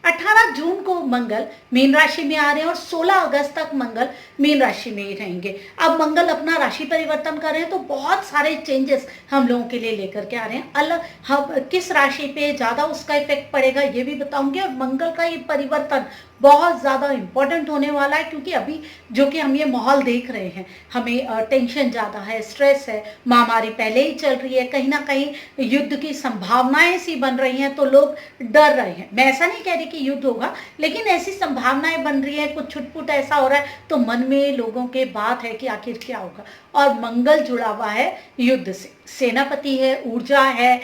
18 जून को मंगल मीन राशि में आ रहे हैं और 16 अगस्त तक मंगल मीन राशि में ही रहेंगे। अब मंगल अपना राशि परिवर्तन कर रहे हैं तो बहुत सारे चेंजेस हम लोगों के लिए लेकर के आ रहे हैं। अलग हम किस राशि पे ज़्यादा उसका इफेक्ट पड़ेगा ये भी बताऊंगी। और मंगल का ये परिवर्तन बहुत ज़्यादा इंपॉर्टेंट होने वाला है, क्योंकि अभी जो कि हम ये माहौल देख रहे हैं, हमें टेंशन ज़्यादा है, स्ट्रेस है, महामारी पहले ही चल रही है, कहीं ना कहीं युद्ध की संभावनाएं सी बन रही हैं, तो लोग डर रहे हैं। मैं ऐसा नहीं कह रही कि युद्ध होगा, लेकिन ऐसी संभावनाएं बन रही है, कुछ छुटपुट ऐसा हो रहा है, तो मन में लोगों के बात है कि आखिर क्या होगा। और मंगल जुड़ा हुआ है युद्ध से, सेनापति है, ऊर्जा है,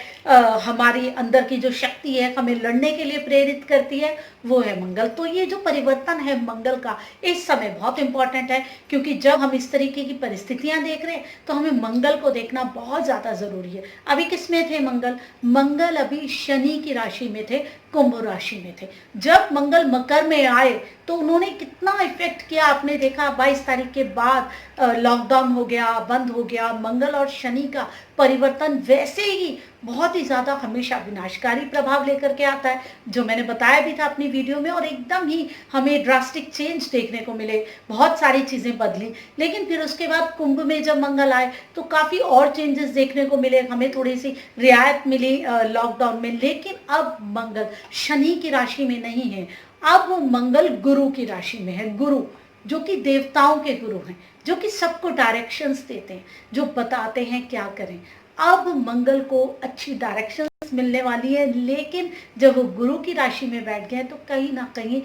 हमारी अंदर की जो शक्ति है, हमें लड़ने के लिए प्रेरित करती है, वो है मंगल। तो ये जो परिवर्तन है मंगल का इस समय बहुत इंपॉर्टेंट है, क्योंकि जब हम इस तरीके की परिस्थितियां देख रहे हैं तो हमें मंगल को देखना बहुत ज्यादा जरूरी है। अभी किस में थे मंगल? मंगल अभी शनि की राशि में थे, कुंभ राशि में थे। जब मंगल मकर में आए तो उन्होंने कितना इफेक्ट किया आपने देखा। 22 तारीख के बाद लॉकडाउन हो गया, बंद हो गया। मंगल और शनि का परिवर्तन वैसे ही बहुत ही ज्यादा हमेशा विनाशकारी प्रभाव लेकर के आता है, जो मैंने बताया भी था अपनी वीडियो में। और एकदम ही हमें ड्रास्टिक चेंज देखने को मिले, बहुत सारी चीजें बदली। लेकिन फिर उसके बाद कुंभ में जब मंगल आए तो काफी और चेंजेस देखने को मिले, हमें थोड़ी सी रियायत मिली लॉकडाउन में। लेकिन अब मंगल शनि की राशि में नहीं है, अब मंगल गुरु की राशि में है। गुरु जो कि देवताओं के गुरु हैं, जो कि सबको डायरेक्शंस देते हैं, जो बताते हैं क्या करें। अब मंगल को अच्छी डायरेक्शंस मिलने वाली है, लेकिन जब वो गुरु की राशि में बैठ गए तो कहीं ना कहीं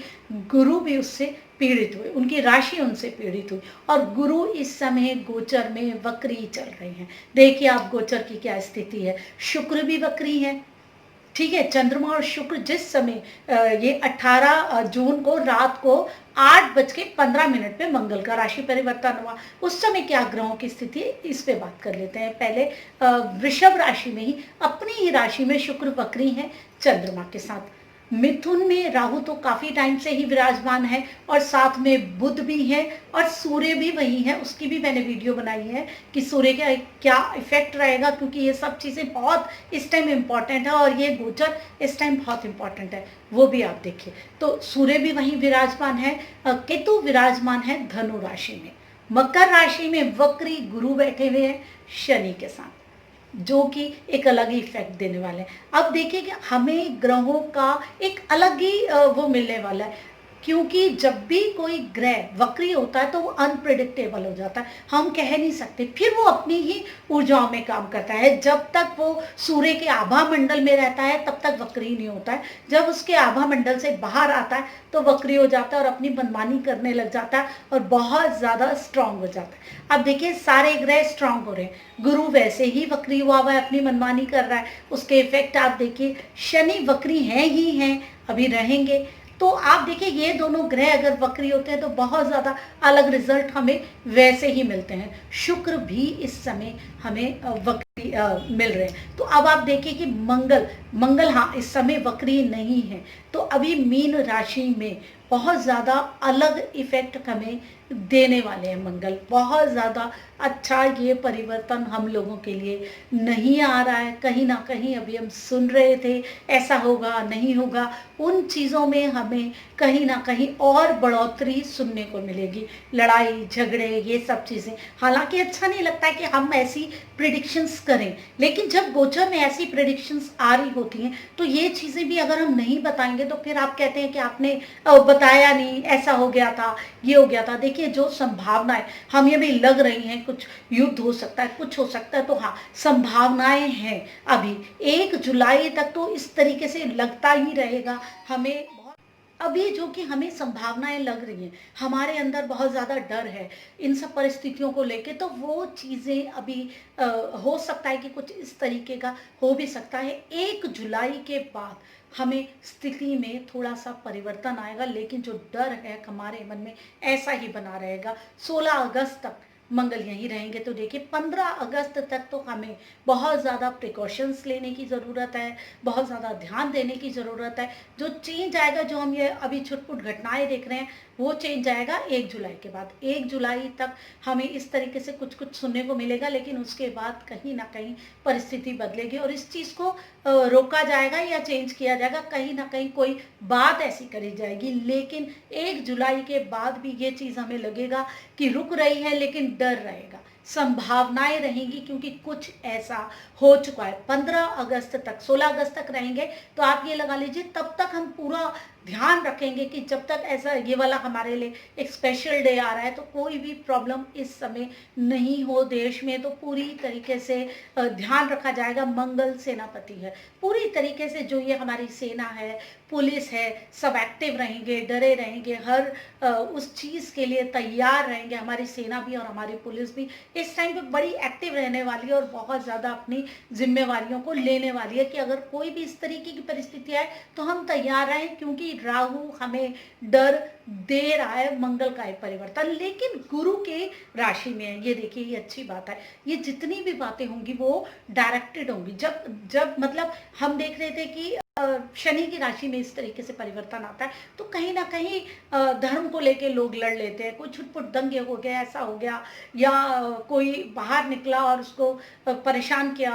गुरु भी उससे पीड़ित हुए, उनकी राशि उनसे पीड़ित हुई। और गुरु इस समय गोचर में वक्री चल रहे हैं। देखिए आप गोचर की क्या स्थिति है, शुक्र भी वक्री है, ठीक है। चंद्रमा और शुक्र जिस समय ये 18 जून को रात को 8:15 पे मंगल का राशि परिवर्तन हुआ, उस समय क्या ग्रहों की स्थिति है इस पे बात कर लेते हैं। पहले वृषभ राशि में ही, अपनी ही राशि में शुक्र वक्री है चंद्रमा के साथ। मिथुन में राहु तो काफी टाइम से ही विराजमान है, और साथ में बुध भी है, और सूर्य भी वही है। उसकी भी मैंने वीडियो बनाई है कि सूर्य का क्या इफेक्ट रहेगा, क्योंकि ये सब चीजें बहुत इस टाइम इंपॉर्टेंट है, और ये गोचर इस टाइम बहुत इंपॉर्टेंट है, वो भी आप देखिए। तो सूर्य भी वहीं विराजमान है, केतु विराजमान है धनु राशि में। मकर राशि में वक्री गुरु बैठे हुए हैं शनि के साथ, जो कि एक अलग ही इफेक्ट देने वाले हैं। अब देखिए कि हमें ग्रहों का एक अलग ही वो मिलने वाला है, क्योंकि जब भी कोई ग्रह वक्री होता है तो वो अनप्रिडिक्टेबल हो जाता है, हम कह नहीं सकते। फिर वो अपनी ही ऊर्जाओं में काम करता है। जब तक वो सूर्य के आभा मंडल में रहता है तब तक वक्री नहीं होता है, जब उसके आभा मंडल से बाहर आता है तो वक्री हो जाता है और अपनी मनमानी करने लग जाता है और बहुत ज्यादा स्ट्रांग हो जाता है। अब देखिए सारे ग्रह स्ट्रांग हो रहे हैं, गुरु वैसे ही वक्री हुआ है, अपनी मनमानी कर रहा है, उसके इफेक्ट आप देखिए। शनि वक्री हैं ही हैं, अभी रहेंगे। तो आप देखिए ये दोनों ग्रह अगर वक्री होते हैं तो बहुत ज्यादा अलग रिजल्ट हमें वैसे ही मिलते हैं। शुक्र भी इस समय हमें वक्री मिल रहे हैं। तो अब आप देखिए कि मंगल हाँ इस समय वक्री नहीं है, तो अभी मीन राशि में बहुत ज्यादा अलग इफेक्ट हमें देने वाले हैं। मंगल बहुत ज्यादा अच्छा ये परिवर्तन हम लोगों के लिए नहीं आ रहा है। कहीं ना कहीं अभी हम सुन रहे थे ऐसा होगा नहीं होगा, उन चीज़ों में हमें कहीं ना कहीं और बढ़ोतरी सुनने को मिलेगी, लड़ाई झगड़े ये सब चीज़ें। हालांकि अच्छा नहीं लगता कि हम ऐसी प्रिडिक्शंस करें, लेकिन जब गोचर में ऐसी प्रिडिक्शंस आ रही होती हैं तो ये चीज़ें भी अगर हम नहीं बताएंगे तो फिर आप कहते हैं कि आपने बताया नहीं, ऐसा हो गया था, ये हो गया था। देखिए जो संभावनाएं हमें भी लग रही हैं, कुछ युद्ध हो सकता है, कुछ हो सकता है, तो हाँ संभावनाएं हैं। अभी 1 जुलाई तक तो इस तरीके से लगता ही रहेगा हमें। अभी जो कि हमें संभावनाएं लग रही हैं, हमारे अंदर बहुत ज़्यादा डर है इन सब परिस्थितियों को लेके, तो वो चीज़ें अभी हो सकता है कि कुछ इस तरीके का हो भी सकता है। 1 जुलाई के बाद हमें स्थिति में थोड़ा सा परिवर्तन आएगा, लेकिन जो डर है हमारे मन में ऐसा ही बना रहेगा। 16 अगस्त तक मंगल यहीं रहेंगे, तो देखिए 15 अगस्त तक तो हमें बहुत ज़्यादा प्रिकॉशंस लेने की ज़रूरत है, बहुत ज़्यादा ध्यान देने की ज़रूरत है। जो चेंज आएगा, जो हम ये अभी छुटपुट घटनाएं देख रहे हैं, वो चेंज आएगा 1 जुलाई के बाद। 1 जुलाई तक हमें इस तरीके से कुछ कुछ सुनने को मिलेगा, लेकिन उसके बाद कहीं ना कहीं परिस्थिति बदलेगी। और इस चीज़ को रोका जाएगा या चेंज किया जाएगा, कहीं ना कहीं कोई बात ऐसी करी जाएगी, लेकिन 1 जुलाई के बाद भी ये चीज़ हमें लगेगा कि रुक रही है, लेकिन डर रहेगा, संभावनाएं रहेंगी, क्योंकि कुछ ऐसा हो चुका है। 15 अगस्त तक, 16 अगस्त तक रहेंगे, तो आप ये लगा लीजिए तब तक हम पूरा ध्यान रखेंगे कि जब तक ऐसा ये वाला हमारे लिए एक स्पेशल डे आ रहा है, तो कोई भी प्रॉब्लम इस समय नहीं हो देश में, तो पूरी तरीके से ध्यान रखा जाएगा। मंगल सेनापति है, पूरी तरीके से जो ये हमारी सेना है, पुलिस है, सब एक्टिव रहेंगे, डरे रहेंगे, हर उस चीज़ के लिए तैयार रहेंगे। हमारी सेना भी और हमारी पुलिस भी इस टाइम पे बड़ी एक्टिव रहने वाली है और बहुत ज़्यादा अपनी जिम्मेवारियों को लेने वाली है कि अगर कोई भी इस तरीके की परिस्थिति आए तो हम तैयार रहें, क्योंकि राहु हमें डर दे रहा है, मंगल का एक परिवर्तन, लेकिन गुरु के राशि में है। ये देखिए, ये अच्छी बात है। ये जितनी भी बातें होंगी वो डायरेक्टेड होंगी। जब जब मतलब हम देख रहे थे कि शनि की राशि में इस तरीके से परिवर्तन आता है, तो कहीं ना कहीं धर्म को लेके लोग लड़ लेते हैं, कोई छुटपुट दंगे हो गया, ऐसा हो गया, या कोई बाहर निकला और उसको परेशान किया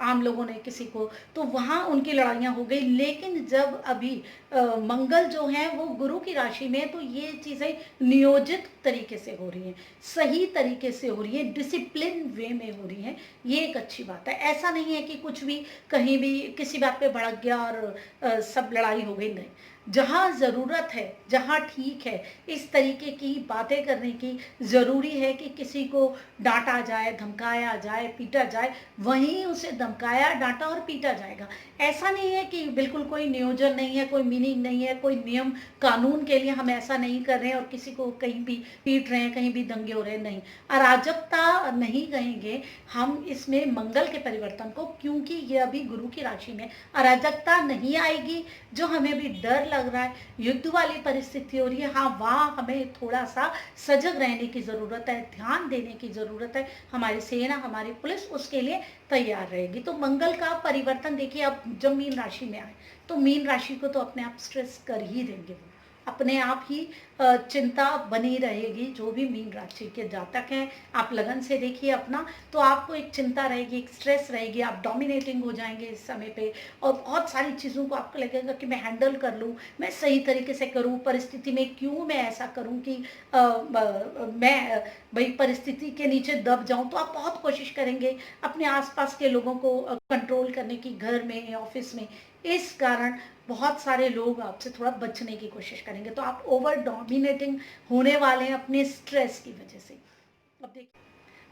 आम लोगों ने किसी को, तो वहाँ उनकी लड़ाइयाँ हो गई। लेकिन जब अभी मंगल जो है वो गुरु की राशि में है, तो ये चीज़ें नियोजित तरीके से हो रही हैं, सही तरीके से हो रही है, डिसिप्लिन वे में हो रही हैं। ये एक अच्छी बात है। ऐसा नहीं है कि कुछ भी कहीं भी किसी बात पे भड़क गया और सब लड़ाई हो गई, नहीं। जहाँ ज़रूरत है, जहाँ ठीक है, इस तरीके की बातें करने की ज़रूरी है कि किसी को डांटा जाए, धमकाया जाए, पीटा जाए, वहीं उसे धमकाया, डांटा और पीटा जाएगा। ऐसा नहीं है कि बिल्कुल कोई नियोजन नहीं है, कोई मीनिंग नहीं है, कोई नियम कानून के लिए हम ऐसा नहीं कर रहे हैं और किसी को कहीं भी पीट रहे हैं, कहीं भी दंगे हो रहे हैं, नहीं। अराजकता नहीं कहेंगे हम इसमें मंगल के परिवर्तन को, क्योंकि ये अभी गुरु की राशि में अराजकता नहीं आएगी। जो हमें भी डर लग रहा है, युद्ध वाली परिस्थिति हो रही है, हाँ, वहाँ हमें थोड़ा सा सजग रहने की ज़रूरत है, ध्यान देने की ज़रूरत है। हमारी सेना, हमारी पुलिस उसके लिए तैयार रहेगी। तो मंगल का परिवर्तन देखिए, अब जब मीन राशि में आए तो मीन राशि को तो अपने आप स्ट्रेस कर ही देंगे, वो अपने आप ही चिंता बनी रहेगी। जो भी मीन राशि के जातक हैं, आप लगन से देखिए अपना, तो आपको एक चिंता रहेगी, एक स्ट्रेस रहेगी, आप डोमिनेटिंग हो जाएंगे इस समय पे, और बहुत सारी चीज़ों को आपको लगेगा कि मैं हैंडल कर लूँ, मैं सही तरीके से करूँ, परिस्थिति में क्यों मैं ऐसा करूँ कि मैं भाई परिस्थिति के नीचे दब जाऊँ। तो आप बहुत कोशिश करेंगे अपने आसपास के लोगों को कंट्रोल करने की, घर में, ऑफिस में। इस कारण बहुत सारे लोग आपसे थोड़ा बचने की कोशिश करेंगे, तो आप ओवर डोमिनेटिंग होने वाले हैं अपने स्ट्रेस की वजह से। अब देखिए,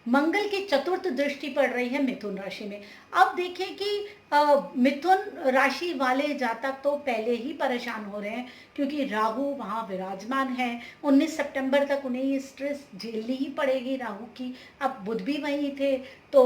मंगल की चतुर्थ दृष्टि पड़ रही है मिथुन राशि में। अब देखिए कि मिथुन राशि वाले जातक तो पहले ही परेशान हो रहे हैं, क्योंकि राहु वहाँ विराजमान है। 19 सितंबर तक उन्हें ये स्ट्रेस झेलनी ही पड़ेगी राहु की। अब बुध भी वहीं थे, तो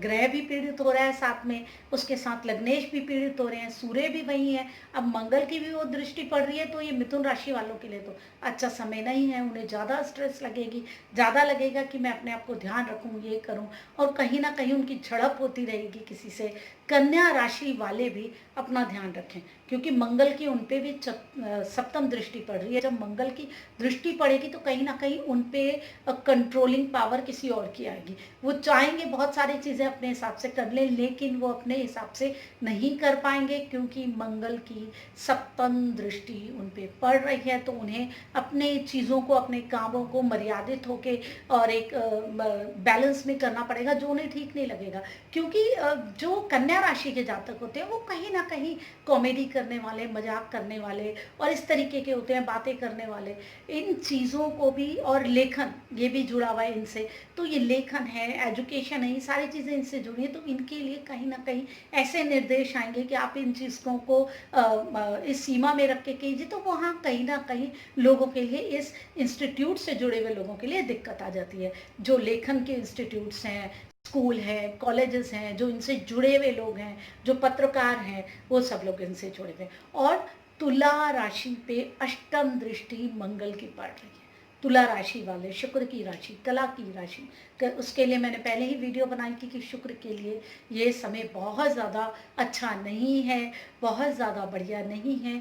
ग्रह भी पीड़ित हो रहा है साथ में, उसके साथ लग्नेश भी पीड़ित हो रहे हैं, सूर्य भी वहीं है। अब मंगल की भी वो दृष्टि पड़ रही है, तो ये मिथुन राशि वालों के लिए तो अच्छा समय नहीं है। उन्हें ज़्यादा स्ट्रेस लगेगी, ज़्यादा लगेगा कि मैं अपने आप को ध्यान रखूँ, ये करूँ, और कहीं ना कहीं उनकी झड़प होती रहेगी किसी से। कन्या राशि वाले भी अपना ध्यान रखें, क्योंकि मंगल की उन पे भी सप्तम दृष्टि पड़ रही है। जब मंगल की दृष्टि पड़ेगी तो कहीं ना कहीं उन पे कंट्रोलिंग पावर किसी और की आएगी। वो चाहेंगे बहुत सारी चीज़ें अपने हिसाब से कर लें, लेकिन वो अपने हिसाब से नहीं कर पाएंगे, क्योंकि मंगल की सप्तम दृष्टि उन पे पड़ रही है। तो उन्हें अपने चीज़ों को, अपने कामों को मर्यादित होके और एक बैलेंस में करना पड़ेगा, जो उन्हें ठीक नहीं लगेगा। क्योंकि जो कन्या राशि के जातक होते हैं वो कहीं ना कहीं कॉमेडी करने वाले, मजाक करने वाले और इस तरीके के होते हैं, बातें करने वाले। इन चीज़ों को भी, और लेखन ये भी जुड़ा हुआ है इनसे, तो ये लेखन है, एजुकेशन है, ये सारी चीज़ें इनसे जुड़ी हैं। तो इनके लिए कहीं ना कहीं ऐसे निर्देश आएंगे कि आप इन चीज़ों को इस सीमा में रख के कीजिए, तो वहाँ कहीं ना कहीं लोगों के लिए, इस इंस्टीट्यूट से जुड़े हुए लोगों के लिए दिक्कत आ जाती है। जो लेखन के इंस्टीट्यूट्स हैं, स्कूल है, कॉलेजेस हैं, जो इनसे जुड़े हुए लोग हैं, जो पत्रकार हैं, वो सब लोग इनसे जुड़े हुए हैं। और तुला राशि पे अष्टम दृष्टि मंगल की पड़ रही है। तुला राशि वाले, शुक्र की राशि, कला की राशि, उसके लिए मैंने पहले ही वीडियो बनाई थी कि शुक्र के लिए ये समय बहुत ज़्यादा अच्छा नहीं है, बहुत ज़्यादा बढ़िया नहीं है।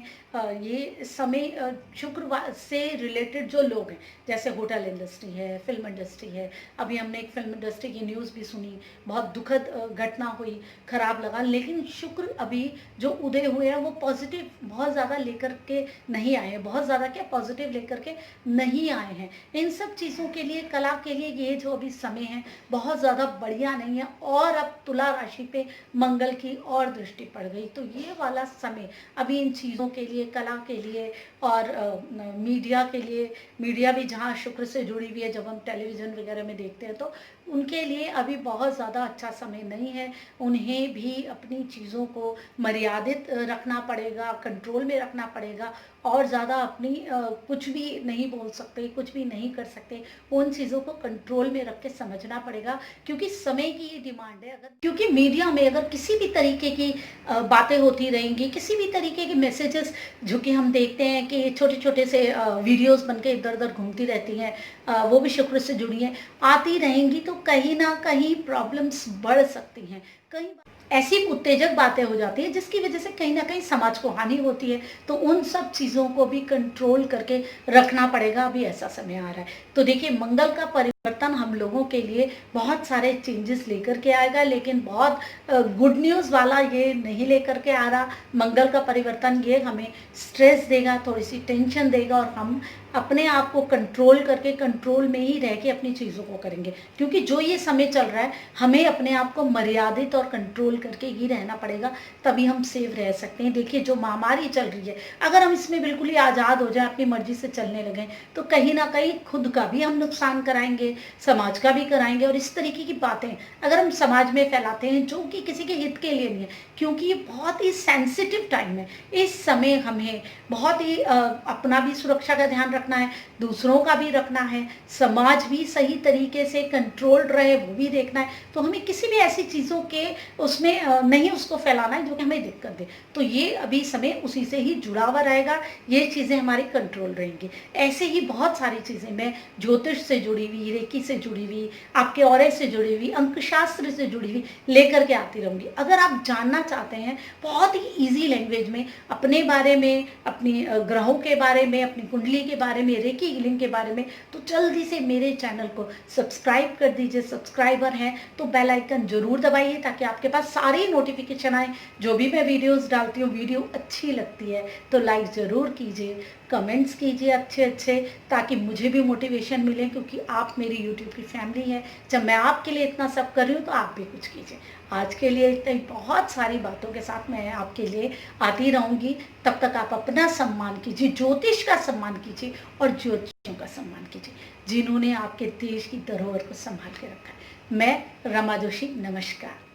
ये समय शुक्र से रिलेटेड जो लोग हैं, जैसे होटल इंडस्ट्री है, फिल्म इंडस्ट्री है, अभी हमने एक फिल्म इंडस्ट्री की न्यूज़ भी सुनी, बहुत दुखद घटना हुई, खराब लगा, लेकिन शुक्र अभी जो उदय हुए हैं वो पॉजिटिव बहुत ज़्यादा लेकर के नहीं आए हैं, बहुत ज़्यादा क्या पॉजिटिव लेकर के नहीं आए हैं। इन सब चीज़ों के लिए, कला के लिए ये जो अभी समय है बहुत ज़्यादा बढ़िया नहीं है, और अब तुला राशि पे मंगल की और दृष्टि पड़ गई, तो ये वाला समय अभी इन चीज़ों के लिए, कला के लिए और मीडिया के लिए, मीडिया भी जहाँ शुक्र से जुड़ी हुई है, जब हम टेलीविज़न वगैरह में देखते हैं तो उनके लिए अभी बहुत ज़्यादा अच्छा समय नहीं है। उन्हें भी अपनी चीज़ों को मर्यादित रखना पड़ेगा, कंट्रोल में रखना पड़ेगा, और ज़्यादा अपनी कुछ भी नहीं बोल सकते, कुछ भी नहीं कर सकते, उन चीज़ों को कंट्रोल में रख के समझना पड़ेगा, क्योंकि समय की ये डिमांड है। अगर क्योंकि मीडिया में अगर किसी भी तरीके की बातें होती रहेंगी, किसी भी तरीके के मैसेजेस जो कि हम देखते हैं कि छोटे छोटे से वीडियोस बन के इधर उधर घूमती रहती हैं, वो भी शुक्र से जुड़ी हैं, आती रहेंगी, तो कहीं ना कहीं प्रॉब्लम्स बढ़ सकती हैं। कई ऐसी उत्तेजक बातें हो जाती है जिसकी वजह से कहीं ना कहीं समाज को हानि होती है, तो उन सब चीज़ों को भी कंट्रोल करके रखना पड़ेगा। अभी ऐसा समय आ रहा है, तो देखिए मंगल का परिवर्तन हम लोगों के लिए बहुत सारे चेंजेस लेकर के आएगा, लेकिन बहुत गुड न्यूज़ वाला ये नहीं लेकर के आ रहा। मंगल का परिवर्तन ये हमें स्ट्रेस देगा, थोड़ी सी टेंशन देगा, और हम अपने आप को कंट्रोल करके, कंट्रोल में ही रह के अपनी चीज़ों को करेंगे, क्योंकि जो ये समय चल रहा है हमें अपने आप को मर्यादित और कंट्रोल करके ही रहना पड़ेगा, तभी हम सेफ रह सकते हैं। देखिए जो महामारी चल रही है, अगर हम इसमें बिल्कुल ही आज़ाद हो जाए, अपनी मर्जी से चलने लगें, तो कहीं ना कहीं खुद का भी हम नुकसान कराएंगे, समाज का भी कराएंगे। और इस तरीके की बातें अगर हम समाज में फैलाते हैं जो कि किसी के हित के लिए नहीं है, क्योंकि ये बहुत ही सेंसिटिव टाइम है, इस समय हमें बहुत ही अपना भी सुरक्षा का ध्यान रखना है, दूसरों का भी रखना है, समाज भी सही तरीके से कंट्रोल रहे वो भी देखना है। तो हमें किसी भी ऐसी चीज़ों के उसमें नहीं उसको फैलाना है जो कि हमें दिक्कत दे, तो ये अभी समय उसी से ही जुड़ा हुआ रहेगा, ये चीज़ें हमारी कंट्रोल रहेंगी। ऐसे ही बहुत सारी चीज़ें मैं ज्योतिष से जुड़ी हुई, रेकी से जुड़ी हुई, आपके ऑरे से जुड़ी हुई, अंकशास्त्र से जुड़ी हुई लेकर के आती रहूँगी। अगर आप जानना चाहते हैं बहुत ही ईजी लैंग्वेज में अपने बारे में, अपनी ग्रहों के बारे में, अपनी कुंडली के बारे में, रेकी हीलिंग के बारे में, तो जल्दी से मेरे चैनल को सब्सक्राइब कर दीजिए। सब्सक्राइबर हैं तो बेल आइकन जरूर दबाइए, ताकि आपके पास सारी नोटिफिकेशन आए जो भी मैं वीडियोस डालती हूँ। वीडियो अच्छी लगती है तो लाइक ज़रूर कीजिए, कमेंट्स कीजिए अच्छे अच्छे, ताकि मुझे भी मोटिवेशन मिले, क्योंकि आप मेरी यूट्यूब की फैमिली है। जब मैं आपके लिए इतना सब कर रही हूँ तो आप भी कुछ कीजिए। आज के लिए इतनी बहुत सारी बातों के साथ मैं आपके लिए आती रहूँगी। तब तक आप अपना सम्मान कीजिए, ज्योतिष का सम्मान कीजिए और ज्योतिषियों का सम्मान कीजिए, जिन्होंने आपके देश की धरोहर को संभाल के रखा है। मैं रमा जोशी, नमस्कार।